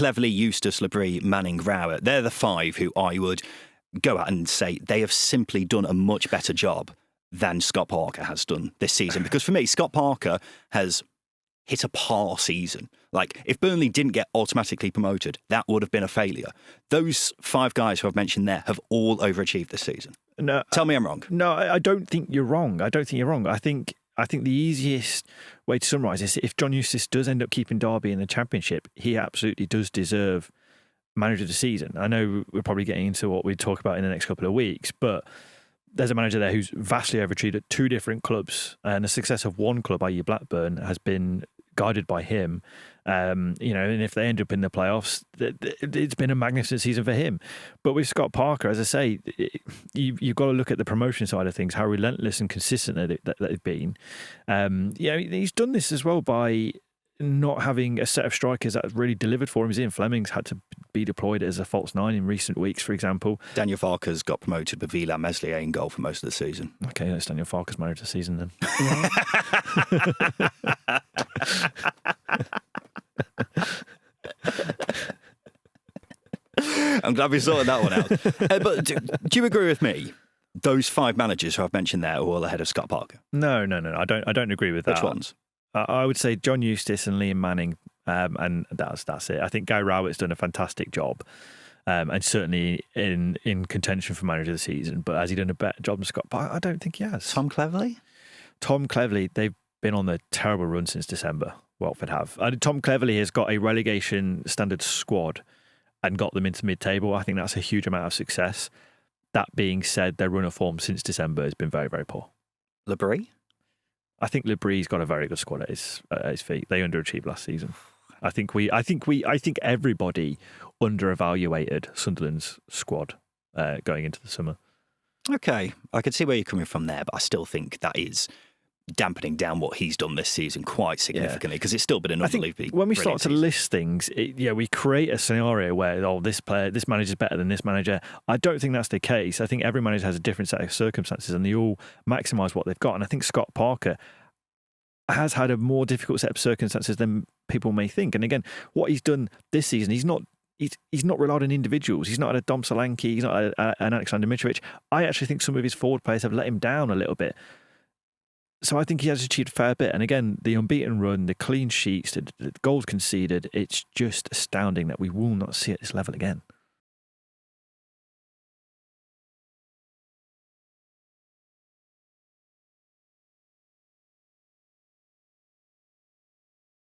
Cleverley, Eustace, Labrie, Manning, Rowett. They're the 5 who I would go out and say they have simply done a much better job than Scott Parker has done this season. Because for me, Scott Parker has hit a par season. Like, if Burnley didn't get automatically promoted, that would have been a failure. Those 5 guys who I've mentioned there have all overachieved this season. No, Tell me I'm wrong. No, I don't think you're wrong. I think the easiest way to summarise this, if John Eustace does end up keeping Derby in the Championship, he absolutely does deserve Manager of the Season. I know we're probably getting into what we talk about in the next couple of weeks, but there's a manager there who's vastly overachieved at 2 different clubs, and the success of one club, i.e. Blackburn, has been guided by him. And if they end up in the playoffs, it's been a magnificent season for him. But with Scott Parker, as I say, you've got to look at the promotion side of things, how relentless and consistent that they've been. He's done this as well by not having a set of strikers that have really delivered for him. As Ian Fleming's had to be deployed as a false 9 in recent weeks, for example. Daniel Farke's got promoted with Vila Meslier in goal for most of the season. Okay, that's Daniel Farke's Manager of the Season then. I'm glad we sorted that one out. But do you agree with me? Those 5 managers who I've mentioned there are all ahead of Scott Parker. No. I don't agree with that. Which ones? I would say John Eustace and Liam Manning, and that's it. I think Guy Rowett's done a fantastic job, and certainly in contention for Manager of the Season. But has he done a better job than Scott Parker? I don't think he has. Tom Cleverley, they've been on the terrible run since December. Watford have. Tom Cleverley has got a relegation standard squad and got them into mid-table. I think that's a huge amount of success. That being said, their run of form since December has been very, very poor. Labrie? I think Labrie's got a very good squad at his feet. They underachieved last season. I think everybody underevaluated Sunderland's squad going into the summer. Okay, I can see where you're coming from there, but I still think that is dampening down what he's done this season quite significantly, because it's still been an unbelievably when we start to season. list things, we create a scenario where this manager's better than this manager. I don't think that's the case. I think every manager has a different set of circumstances, and they all maximise what they've got. And I think Scott Parker has had a more difficult set of circumstances than people may think. And again, what he's done this season, he's not relied on individuals. He's not had a Dom Solanke. He's not had an Alexander Mitrovic. I actually think some of his forward players have let him down a little bit. So I think he has achieved a fair bit. And again, the unbeaten run, the clean sheets, the goals conceded, it's just astounding that we will not see at this level again.